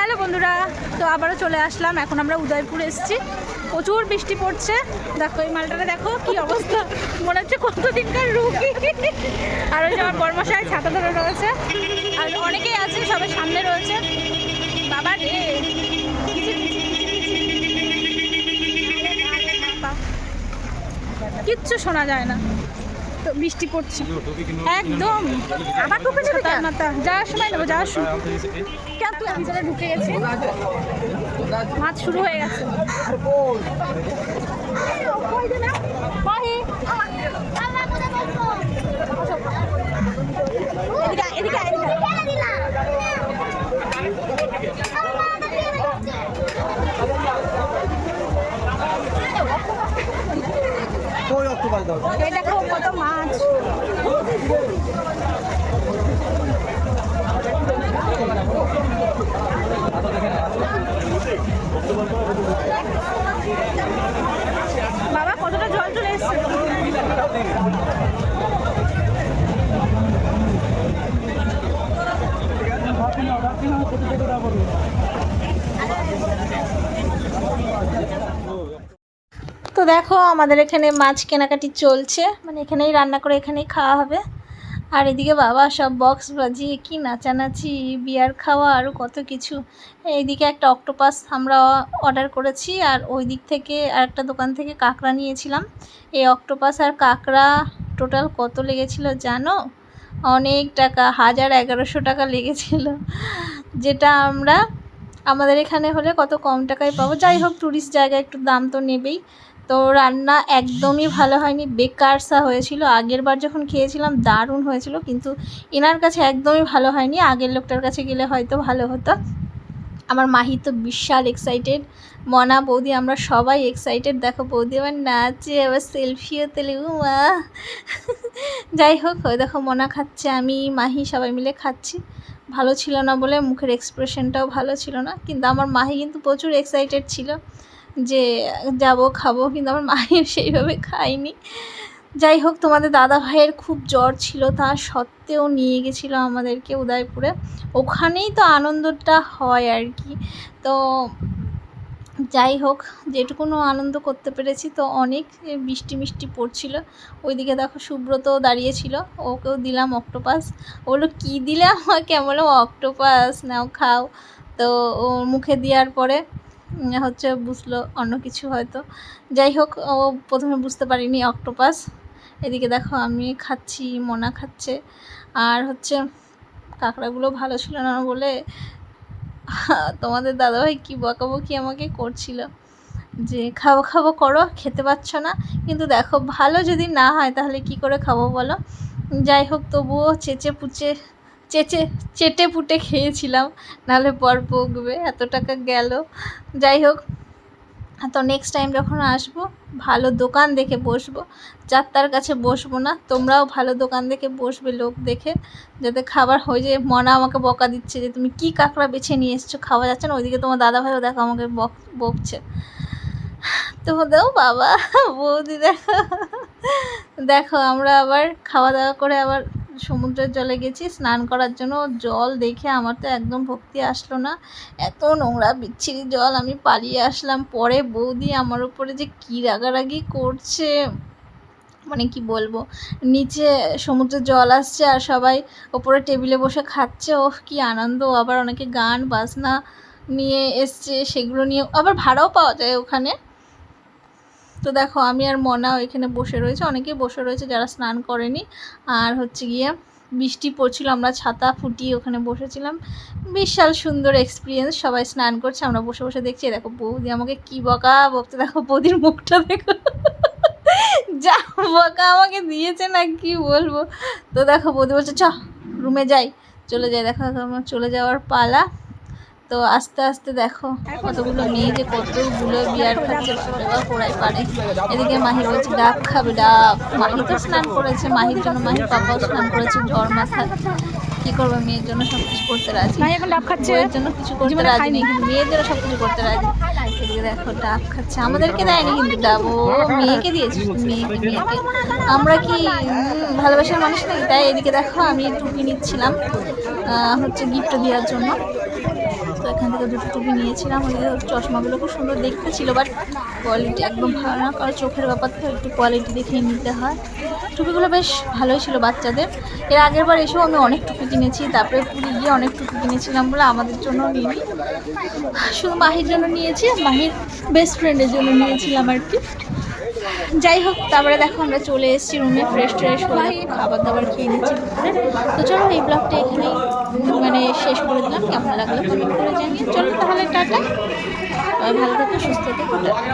Hello বন্ধুরা, তো আবারও চলে আসলাম। এখন আমরা উদয়পুর এসেছি, প্রচুর বৃষ্টি পড়ছে। দেখো এই মালটাকে, দেখো কি অবস্থা, মনে হচ্ছে কতদিনকার রুগী। আর ওই যে আমার বর্মশাই ছাতা ধরে রয়েছে, আর অনেকেই আছে, সবাই সামনে রয়েছে। বাবা রে, কিচ্ছু শোনা যায় না, তো বৃষ্টি পড়ছে একদম। আবার ঢুকে যাবে মাথা, যাওয়ার সময় নেবো, যাওয়ার সময় কেন তুই আমি জায়গায় ঢুকে গেছি, মাছ শুরু হয়ে গেছে। দেখো কত মাছ। বাবা কতটা জল চলে এসছে। তো দেখো আমাদের এখানে মাছ কেনাকাটি চলছে, মানে এখানেই রান্না করে এখানেই খাওয়া হবে। আর এদিকে বাবা সব বক্স বাজিয়ে কি নাচানাচি, বিয়ার খাওয়া, আরও কত কিছু। এইদিকে একটা অক্টোপাস আমরা অর্ডার করেছি, আর ওই দিক থেকে আর একটা দোকান থেকে কাঁকড়া নিয়েছিলাম। এই অক্টোপাস আর কাঁকড়া টোটাল কত লেগেছিল জানো? অনেক টাকা, 1100 টাকা লেগেছিল, যেটা আমরা আমাদের এখানে হলে কত কম টাকায় পাবো। যাই হোক, টুরিস্ট জায়গায় একটু দাম তো নেবেই। তো রান্না একদমই ভালো হয়নি, বেকারসা হয়েছিল। আগের বার যখন খেয়েছিলাম দারুণ হয়েছিল, কিন্তু এনার কাছে একদমই ভালো হয়নি। আগের লোকটার কাছে গেলে হয়তো ভালো হতো। আমার মাহি তো বিশাল এক্সাইটেড, মনা বৌদি আমরা সবাই এক্সাইটেড। দেখো বৌদি আবার নাচে, আবার সেলফিও তোলে, মা। যাই হোক, ওই দেখো মনা খাচ্ছে, আমি মাহি সবাই মিলে খাচ্ছি। ভালো ছিল না বলে মুখের এক্সপ্রেশনটাও ভালো ছিল না, কিন্তু আমার মাহি কিন্তু প্রচুর এক্সাইটেড ছিল যে যাবো খাবো, কিন্তু আমার মায়ের সেইভাবে খাইনি। যাই হোক, তোমাদের দাদা ভাইয়ের খুব জ্বর ছিল, তা সত্ত্বেও নিয়ে গেছিলো আমাদেরকে উদয়পুরে। ওখানেই তো আনন্দটা হয় আর কি। তো যাই হোক, যেটুকুনো আনন্দ করতে পেরেছি। তো অনেক বৃষ্টি মিষ্টি পড়ছিল। ওইদিকে দেখো সুব্রত দাঁড়িয়েছিল, ওকেও দিলাম অক্টোপাস। ওগুলো কী দিলে আমাকে, বললাম অক্টোপাস নাও খাও। তো ও মুখে দেওয়ার পরে হচ্ছে বুঝলো অন্য কিছু হয়তো। যাই হোক, ও প্রথমে বুঝতে পারিনি অক্টোপাস। এদিকে দেখো আমি খাচ্ছি, মনা খাচ্ছে। আর হচ্ছে কাঁকড়াগুলো ভালো ছিল না বলে তোমাদের দাদাভাই কী বকাবকি আমাকে করছিল যে খাবো খাবো করো, খেতে পারছো না। কিন্তু দেখো ভালো যদি না হয় তাহলে কি করে খাবো বলো। যাই হোক, তবুও চেটে পুটে খেয়েছিলাম, নাহলে পর বকবে, এত টাকা গেল। যাই হোক, তো নেক্সট টাইম যখন আসবো ভালো দোকান দেখে বসবো, যাত্রার কাছে বসবো না। তোমরাও ভালো দোকান দেখে বসবে, লোক দেখে, যাতে খাবার হয়ে যায়। মনা আমাকে বকা দিচ্ছে যে তুমি কি কাঁকড়া বেছে নিয়ে এসছো, খাওয়া যাচ্ছে না। ওইদিকে তোমার দাদাভাইও দেখো আমাকে বকছে। তো দাও বাবা, বৌদি দেখো, দেখো আমরা আবার খাওয়া দাওয়া করে আবার সমুদ্রের জলে গেছি স্নান করার জন্য। জল দেখে আমার তো একদম ভক্তি আসলো না, এত নোংরা বিচ্ছিরি জল। আমি পালিয়ে আসলাম। পরে বৌদি আমার উপরে যে কী রাগারাগি করছে, মানে কি বলবো। নিচে সমুদ্রের জল আসছে আর সবাই ওপরে টেবিলে বসে খাচ্ছে, ও কি আনন্দ। আবার অনেকে গান বাজনা নিয়ে এসছে, সেগুলো নিয়ে আবার ভাড়াও পাওয়া যায় ওখানে। তো দেখো আমি আর মনা ওইখানে বসে রয়েছে, অনেকেই বসে রয়েছে যারা স্নান করেনি। আর হচ্ছে গিয়ে বৃষ্টি পড়ছিল, আমরা ছাতা ফুটিয়ে ওখানে বসেছিলাম। বিশাল সুন্দর এক্সপিরিয়েন্স, সবাই স্নান করছে, আমরা বসে বসে দেখছি। দেখো বৌদি আমাকে কি বকা বকতে, দেখো বৌদির মুখটা দেখো, যা বকা আমাকে দিয়েছে না কি বলবো। তো দেখো বৌদি বলছে চ রুমে যাই, চলে যাই। দেখো আমার চলে যাওয়ার পালা। তো আস্তে আস্তে দেখো কতগুলো মেয়ে যে কতগুলো বিয়ার খাচ্ছে, ওরাই পারে। এদিকে মাহি বলছে ডাব খাবে, ডাব। মাহি তো স্নান করেছে, মাহির জন্য মাহির পাপাও স্নান করেছে, জ্বর মাথা। কি করবে, মেয়ের জন্য সব কিছু করতে রাজি। এখন ডাব খাচ্ছে, এর জন্য কিছু করতে রাজি নেই, কিন্তু মেয়ের জন্য সব কিছু করতে রাজি। এদিকে দেখো ডাব খাচ্ছে, আমাদেরকে দেয়নি কিন্তু ডাব, ও মেয়েকে দিয়েছে, মেয়েকে। আমরা কি ভালোবাসার মানুষ নাকি? তাই এদিকে দেখো আমি টুপি নিচ্ছিলাম হচ্ছে গিফট দেওয়ার জন্য। তো এখান থেকে দুটো টুপি নিয়েছিলাম। ওই চশমাগুলো খুব সুন্দর দেখতে ছিল, বাট কোয়ালিটি একদম ভালো না, কারণ চোখের ব্যাপার তো একটু কোয়ালিটি দেখে নিতে হয়। টুপিগুলো বেশ ভালোই ছিল বাচ্চাদের। এর আগের বার এসেও আমি অনেক টুপি কিনেছি, তারপরে পুরী গিয়ে অনেক টুপি কিনেছিলাম বলে আমাদের জন্য নিইনি, শুধু মাহির জন্য নিয়েছি, মাহির বেস্ট ফ্রেন্ডের জন্য নিয়েছিলাম আর কি। যাই হোক, তারপরে দেখো আমরা চলে এসেছি রুমে, ফ্রেশ ট্রেশ হয়ে খাবার দাবার খেয়ে নিচ্ছি দুপুরে। তো চলো এই ব্লগটা এখানেই মানে শেষ করে দিলাম। কেমন লাগলো কমেন্ট করে জানিয়ে। চলো তাহলে টাটা, ভালো থেকো, সুস্থ থেকো, টাটা।